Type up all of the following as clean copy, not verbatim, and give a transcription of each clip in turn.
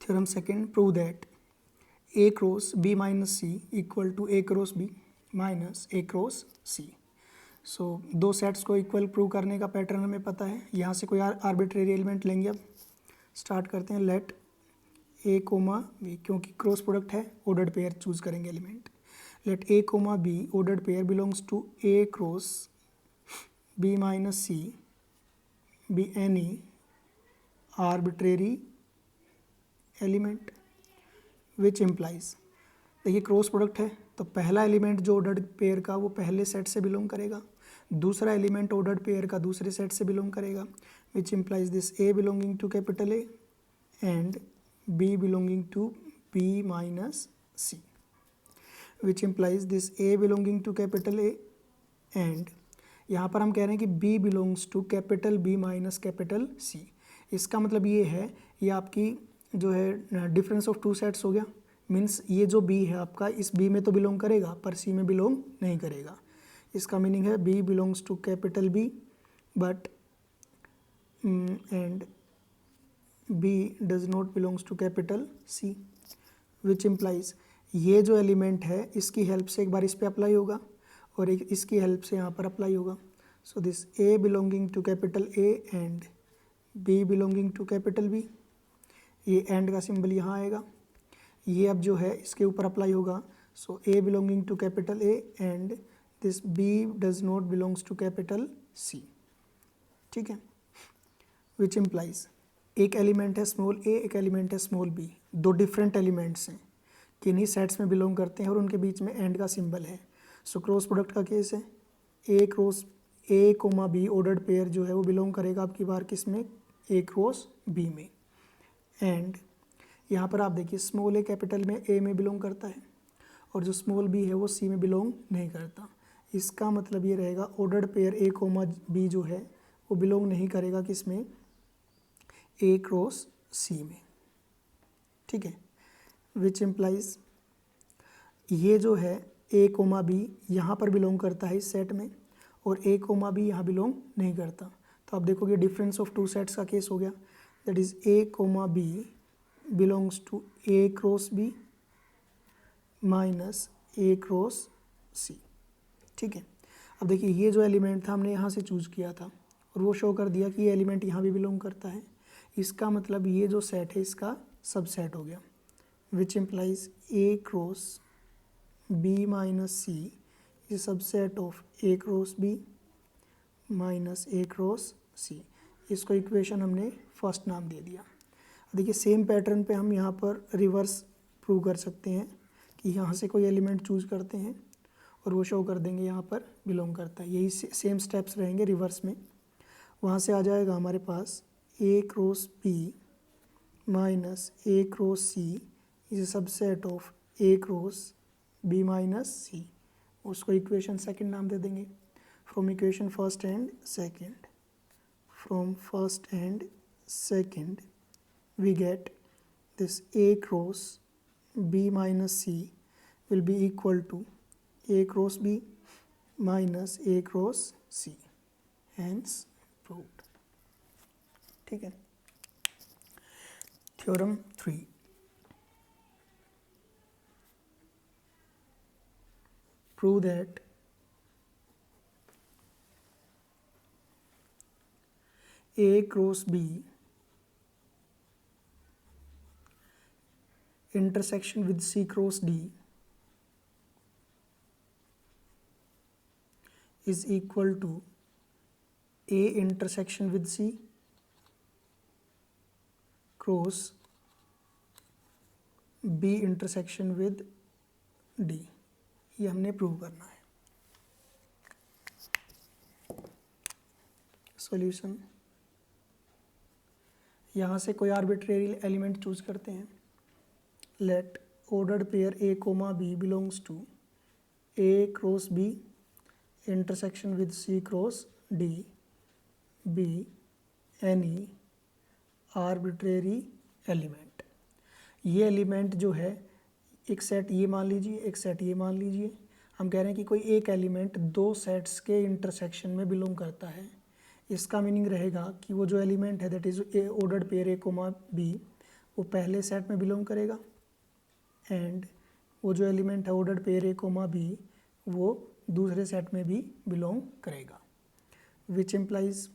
Theorem second, prove that A cross B minus C equal to A cross B minus A cross C. So दो sets को equal prove करने का pattern हमें पता है। यहाँ से कोई आर्बिट्रेरी एलिमेंट लेंगे। अब स्टार्ट करते हैं। लेट ए कोमा बी, क्योंकि क्रॉस प्रोडक्ट है ऑर्डर्ड पेयर चूज करेंगे element. Let A comma B ordered pair belongs to A cross B minus C B any arbitrary element which implies, देखिए cross product है तो पहला element जो ordered pair का वो पहले सेट से बिलोंग करेगा, दूसरा एलिमेंट ऑर्डर्ड पेयर का दूसरे सेट से बिलोंग करेगा, which implies this A belonging to capital A and B belonging to B minus C, which implies this A belonging to capital A and यहाँ पर हम कह रहे हैं कि B belongs to capital B minus capital C. इसका मतलब ये है, ये आपकी जो है डिफरेंस ऑफ टू सेट्स हो गया। मीन्स ये जो बी है आपका इस बी में तो बिलोंग करेगा पर सी में बिलोंग नहीं करेगा। इसका मीनिंग है B belongs to capital B but and B does not belongs to capital C, which implies ये जो एलिमेंट है इसकी हेल्प से एक बार इस पर अप्लाई होगा और एक इसकी हेल्प से यहाँ पर अप्लाई होगा। So this A belonging to capital A and B belonging to capital B, ये एंड का सिंबल यहाँ आएगा। ये अब जो है इसके ऊपर अप्लाई होगा। So A belonging to capital A and this B does not belongs to capital C, ठीक है। विच इम्प्लाइज एक एलिमेंट है स्मॉल ए, एक एलिमेंट है स्मॉल बी, दो डिफरेंट एलिमेंट्स हैं, किन्हीं सेट्स में बिलोंग करते हैं और उनके बीच में एंड का सिंबल है। सो क्रॉस प्रोडक्ट का केस है, A cross A comma B ordered pair जो है वो बिलोंग करेगा आपकी बार किस में, ए क्रॉस बी में। एंड यहाँ पर आप देखिए स्मॉल ए कैपिटल में ए में बिलोंग करता है और जो स्मॉल बी है वो सी में बिलोंग नहीं करता। इसका मतलब ये रहेगा ordered pair A comma B जो है वो बिलोंग नहीं करेगा किस में, ए क्रॉस सी में, ठीक है। विच इम्प्लाइज ये जो है ए कोमा बी यहाँ पर बिलोंग करता है इस सेट में और ए कोमा बी यहाँ बिलोंग नहीं करता। तो आप देखोगे डिफरेंस ऑफ टू सेट्स का केस हो गया। That is A comma B belongs to A cross B minus A cross C, ठीक है। अब देखिए ये जो एलिमेंट था हमने यहाँ से चूज़ किया था और वो शो कर दिया कि ये एलिमेंट यहाँ भी बिलोंग करता है। इसका मतलब ये जो सेट है इसका सबसेट हो गया, which implies A cross B minus C is subset of A cross B minus A cross C. इसको इक्वेशन हमने फर्स्ट नाम दे दिया। देखिए सेम पैटर्न पे हम यहाँ पर रिवर्स प्रूव कर सकते हैं कि यहाँ से कोई एलिमेंट चूज करते हैं और वो शो कर देंगे यहाँ पर बिलोंग करता है। यही सेम स्टेप्स रहेंगे रिवर्स में। वहाँ से आ जाएगा हमारे पास A cross B minus A cross C is subset of A cross B minus C. उसको इक्वेशन सेकंड नाम दे देंगे। From equation first and second, from first and second we get this A cross B minus C will be equal to A cross B minus A cross C, hence proved, ठीक है। Theorem 3, prove that A cross B intersection with C cross D is equal to A intersection with C cross B intersection with D। ये हमने prove करना है। Solution, यहाँ से कोई arbitrary element choose करते हैं। Let ordered pair A comma B belongs to A cross B intersection with C cross D be any arbitrary element। ये एलिमेंट जो है एक सेट ये मान लीजिए, एक सेट ये मान लीजिए। हम कह रहे हैं कि कोई एक एलिमेंट दो सेट्स के इंटरसेक्शन में बिलोंग करता है। इसका मीनिंग रहेगा कि वो जो एलिमेंट है that is A ordered pair A comma B वो पहले सेट में बिलोंग करेगा, एंड वो जो एलिमेंट है ordered pair A comma B वो दूसरे सेट में भी बिलोंग करेगा। विच इम्प्लाइज,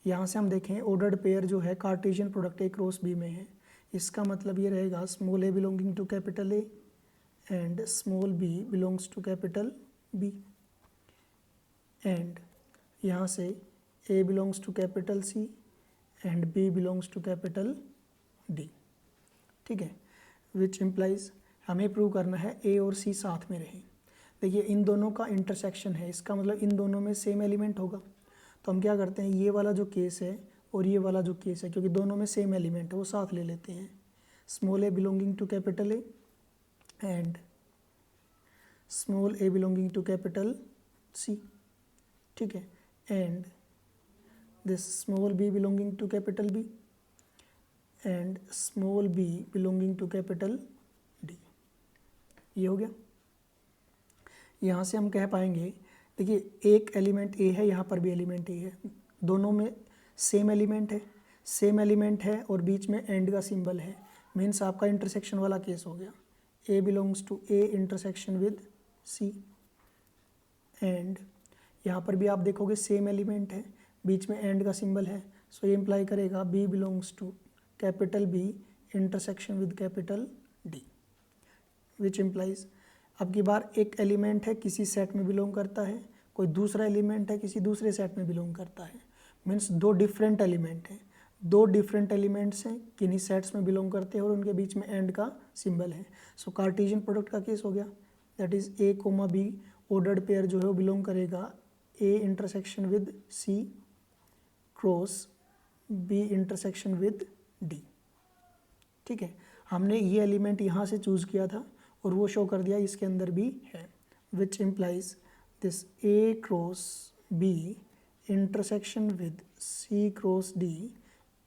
यहाँ से हम देखें ऑर्डर्ड पेयर जो है Cartesian product A cross B में है, इसका मतलब ये रहेगा small A belonging to capital A and small b belongs to capital B, and यहाँ से A belongs to capital C and B belongs to capital D. ठीक है, विच इम्प्लाइज हमें प्रूव करना है ए और सी साथ में रहें। देखिए इन दोनों का इंटरसेक्शन है, इसका मतलब इन दोनों में सेम एलिमेंट होगा। तो हम क्या करते हैं, ये वाला जो केस है और ये वाला जो केस है, क्योंकि दोनों में सेम एलिमेंट है वो साथ ले लेते हैं। Small A belonging to capital A and small A belonging to capital C. ठीक है, and this small B belonging to capital B and small B belonging to capital D. ये हो गया। यहाँ से हम कह पाएंगे, देखिए एक एलिमेंट ए है, यहाँ पर भी एलिमेंट ए है, दोनों में सेम एलिमेंट है और बीच में एंड का सिंबल है, मीन्स आपका इंटरसेक्शन वाला केस हो गया। A belongs to A intersection with C, and यहाँ पर भी आप देखोगे सेम एलिमेंट है, बीच में एंड का सिंबल है, सो ये इम्प्लाई करेगा B belongs to capital B intersection with capital D, which implies अब की बार एक एलिमेंट है किसी सेट में बिलोंग करता है, कोई दूसरा एलिमेंट है किसी दूसरे सेट में बिलोंग करता है, मीन्स दो डिफरेंट एलिमेंट हैं, दो डिफरेंट एलिमेंट्स हैं किन्हीं सेट्स में बिलोंग करते हैं और उनके बीच में एंड का सिंबल है। सो कार्टेशियन प्रोडक्ट का केस हो गया, that is A comma B ordered pair जो है वो बिलोंग करेगा A intersection with C cross B intersection with D. ठीक है, हमने ये एलिमेंट यहाँ से चूज़ किया था और वो शो कर दिया इसके अंदर भी है, which implies this A cross B intersection with C cross D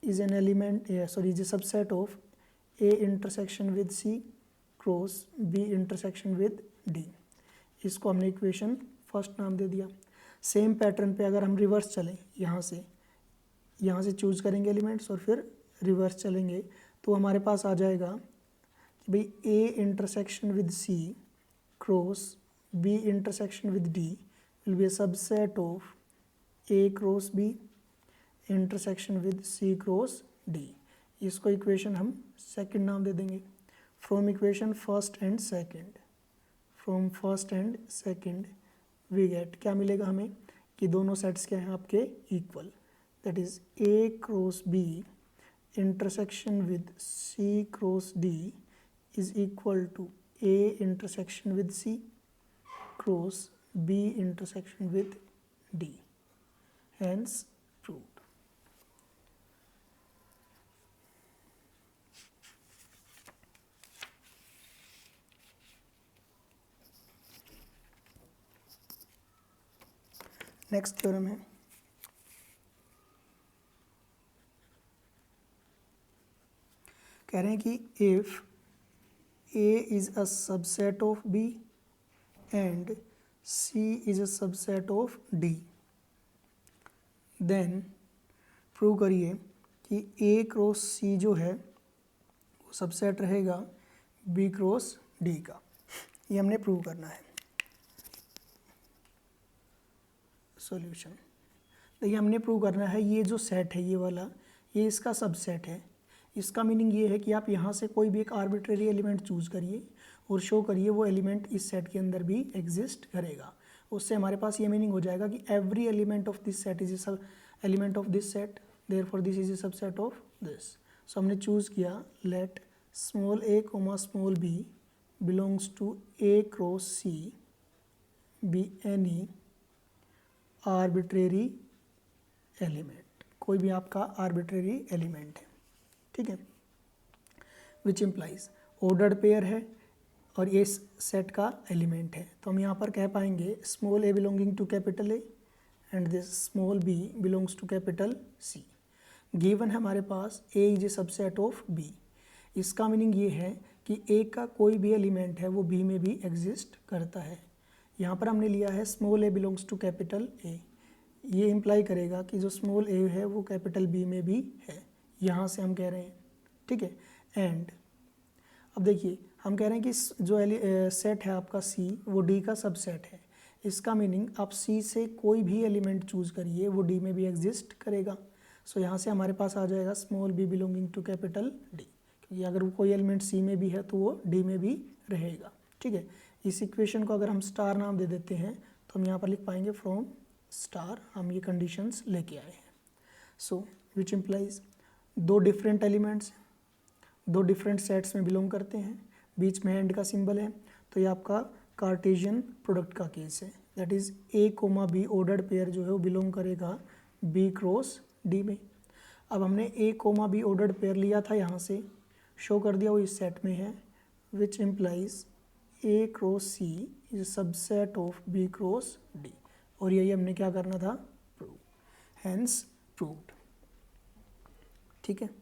is an element is a subset of A intersection with C cross B intersection with D. इसको हमने इक्वेशन फर्स्ट नाम दे दिया। सेम पैटर्न पे अगर हम reverse चलें, यहाँ से चूज़ करेंगे एलिमेंट्स और फिर रिवर्स चलेंगे, तो हमारे पास आ जाएगा कि भाई A intersection with C cross B intersection with D will be a subset of A cross B intersection with C cross D. इसको इक्वेशन हम सेकंड नाम दे देंगे। From equation first and second we get, क्या मिलेगा हमें कि दोनों सेट्स क्या हैं आपके इक्वल, that is A cross B intersection with C cross D is equal to A intersection with C cross B intersection with D, hence proved. Next theorem है, कह रहे हैं कि if A is a subset of B and C is a subset of D, then prove करिए कि A cross C जो है वो सबसेट रहेगा B क्रॉस D का। ये हमने प्रूव करना है। सॉल्यूशन, देखिए हमने प्रूव करना है ये जो सेट है ये वाला, ये इसका सबसेट है। इसका मीनिंग ये है कि आप यहाँ से कोई भी एक आर्बिट्रेरी एलिमेंट चूज़ करिए और शो करिए वो एलिमेंट इस सेट के अंदर भी एग्जिस्ट करेगा। उससे हमारे पास ये मीनिंग हो जाएगा कि every element of this set is a element of this set, therefore this is a subset of this. So हमने चूज़ किया let small a comma small b belongs to A cross C B any arbitrary element, कोई भी आपका arbitrary element है। ठीक है, which implies ordered pair है और ये सेट का एलिमेंट है, तो हम यहाँ पर कह पाएंगे small A belonging to capital A and this small b belongs to capital C. Given है हमारे पास A is a subset of B, इसका मीनिंग ये है कि ए का कोई भी एलिमेंट है वो बी में भी एग्जिस्ट करता है। यहाँ पर हमने लिया है small A belongs to capital A, ये इम्प्लाई करेगा कि जो स्मॉल ए है वो कैपिटल बी में भी है, यहाँ से हम कह रहे हैं। ठीक है। एंड अब देखिए हम कह रहे हैं कि जो सेट है आपका सी वो डी का सबसेट है। इसका मीनिंग आप सी से कोई भी एलिमेंट चूज करिए वो डी में भी एग्जिस्ट करेगा। सो यहाँ से हमारे पास आ जाएगा small B belonging to capital D, क्योंकि अगर वो कोई एलिमेंट सी में भी है तो वो डी में भी रहेगा। ठीक है, इस इक्वेशन को अगर हम स्टार नाम दे देते हैं तो हम यहाँ पर लिख पाएंगे फ्रॉम स्टार, हम ये कंडीशंस लेके आए हैं। सो विच इम्प्लाइज दो डिफरेंट एलिमेंट्स दो डिफरेंट सेट्स में बिलोंग करते हैं, बीच में एंड का सिंबल है, तो ये आपका कार्टेशियन प्रोडक्ट का केस है। That is A comma B ordered pair जो है वो बिलोंग करेगा बी क्रॉस डी में। अब हमने ए कोमा बी ऑर्डर्ड पेयर लिया था, यहाँ से शो कर दिया वो इस सेट में है, which implies A cross C is subset of B cross D, और यही हमने क्या करना था, प्रूव, हैंस प्रूव्ड। ठीक है,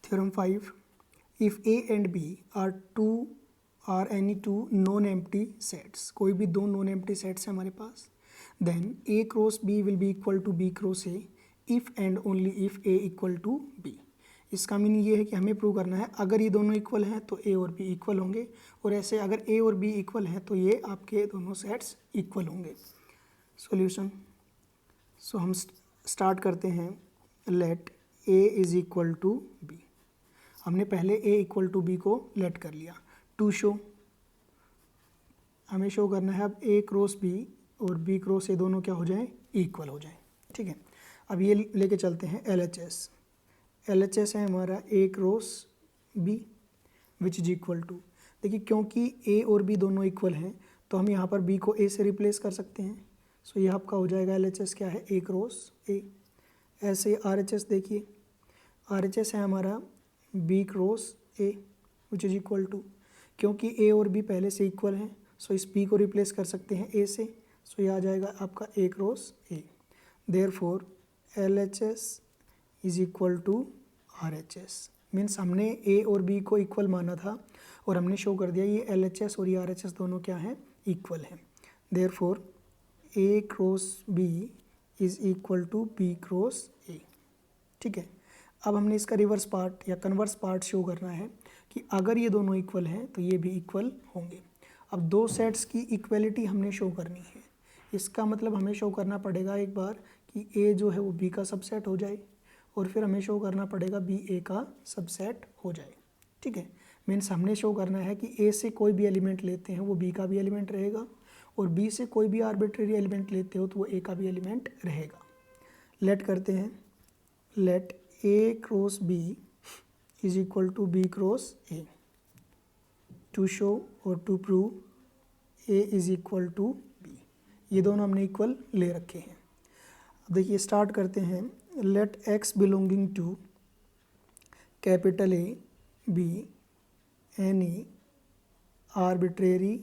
Theorem 5, if A and B are any two non-empty sets, कोई भी दो non-empty sets है हमारे पास, then A cross B will be equal to B cross A if and only if A equal to B। इसका meaning ये है कि हमें प्रूव करना है अगर ये दोनों इक्वल हैं तो A और B इक्वल होंगे, और ऐसे अगर A और B इक्वल हैं तो ये आपके दोनों सेट्स इक्वल होंगे। सॉल्यूशन, सो हम स्टार्ट करते हैं, let A is equal to B। हमने पहले A इक्वल टू बी को लेट कर लिया। टू शो, हमें शो करना है अब A क्रॉस B और B क्रॉस A दोनों क्या हो जाएं, इक्वल हो जाएं। ठीक है, अब ये लेके चलते हैं LHS। LHS है हमारा A cross B which is equal to, देखिए क्योंकि A और B दोनों इक्वल हैं तो हम यहाँ पर B को A से रिप्लेस कर सकते हैं। सो ये आपका हो जाएगा LHS क्या है, A क्रॉस A। ऐसे RHS देखिए, RHS है हमारा B cross A which is equal to, क्योंकि ए और बी पहले से इक्वल हैं सो इस बी को रिप्लेस कर सकते हैं ए से, सो ये आ जाएगा आपका A cross A. Therefore L H S is equal to R H S, means हमने ए और बी को इक्वल माना था और हमने शो कर दिया ये एल एच एस और ये आर एच एस दोनों क्या हैं, इक्वल हैं। Therefore A cross B is equal to B cross A. ठीक है, अब हमने इसका रिवर्स पार्ट या कन्वर्स पार्ट शो करना है कि अगर ये दोनों इक्वल हैं तो ये भी इक्वल होंगे। अब दो सेट्स की इक्वलिटी हमने शो करनी है, इसका मतलब हमें शो करना पड़ेगा एक बार कि A जो है वो B का सबसेट हो जाए, और फिर हमें शो करना पड़ेगा B A का सबसेट हो जाए। ठीक है, मीन्स हमने शो करना है कि A से कोई भी एलिमेंट लेते हैं वो B का भी एलिमेंट रहेगा, और B से कोई भी आर्बिट्रेरी एलिमेंट लेते हो तो वो A का भी एलिमेंट रहेगा। लेट करते हैं, let A cross B is equal to B cross A। To show और to prove A is equal to B, ये दोनों हमने इक्वल ले रखे हैं। अब देखिए स्टार्ट करते हैं, let X belonging to capital A B any arbitrary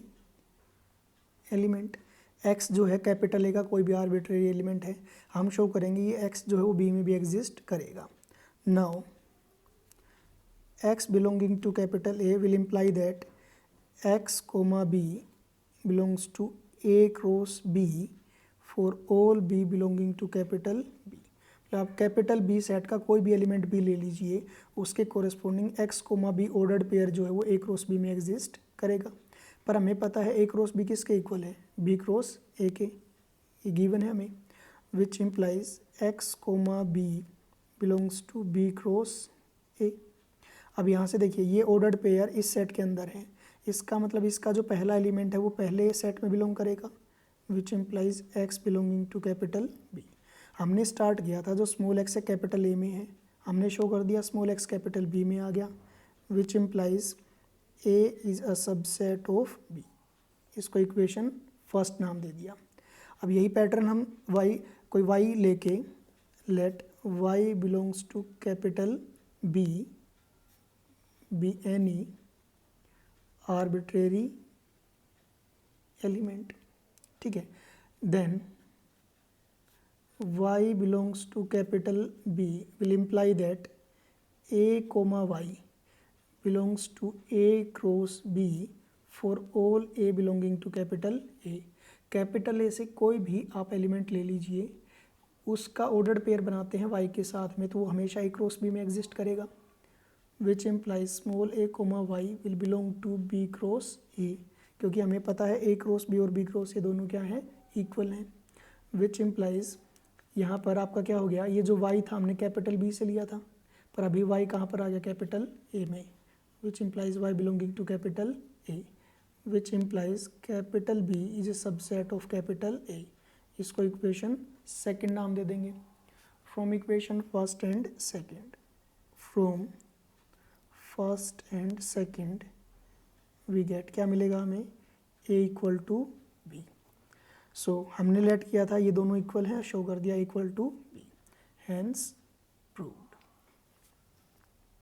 element. X जो है कैपिटल A का कोई भी आर्बिट्रेरी एलिमेंट है, हम शो करेंगे ये X जो है वो B में भी एग्जिस्ट करेगा। Now X belonging to capital A will imply that X comma B belongs to A cross B for all B belonging to capital B। मतलब आप कैपिटल B सेट का कोई भी एलिमेंट भी ले लीजिए, उसके corresponding X comma B ordered pair जो है वो A क्रॉस B में एग्जिस्ट करेगा। पर हमें पता है A क्रॉस B किसके इक्वल है, B क्रॉस A के, ये गिवन है हमें, which implies X comma B belongs to B cross A. अब यहाँ से देखिए ये ऑर्डर्ड पेयर इस सेट के अंदर है, इसका मतलब इसका जो पहला एलिमेंट है वो पहले सेट में बिलोंग करेगा, which implies x belonging to capital B. हमने स्टार्ट किया था जो स्मॉल एक्स है कैपिटल ए में है, हमने शो कर दिया स्मॉल एक्स कैपिटल बी में आ गया, which implies A is a subset of B. इसको इक्वेशन फर्स्ट नाम दे दिया। अब यही पैटर्न हम कोई वाई लेके, late y belongs to capital B be any arbitrary element। ठीक है, then y belongs to capital B will imply that A comma y belongs to A cross B for all a belonging to capital A. Capital A से कोई भी आप element ले लीजिए, उसका ordered pair बनाते हैं y के साथ में, तो वो हमेशा a क्रॉस b में एग्जिस्ट करेगा। Which implies small a comma y will belong to b cross a, क्योंकि हमें पता है a क्रॉस b और b क्रॉस a दोनों क्या है, इक्वल हैं। विच इम्प्लाइज, यहाँ पर आपका क्या हो गया, ये जो y था हमने कैपिटल B से लिया था, पर अभी y कहाँ पर आ गया, कैपिटल A में। Which implies y belonging to capital A, which implies capital B is a subset of capital A। इसको इक्वेशन सेकंड नाम दे देंगे। From equation first and second, from first and second we get, क्या मिलेगा हमें, a equal to b। सो हमने लेट किया था ये दोनों इक्वल हैं, शो कर दिया इक्वल टू b, हैंस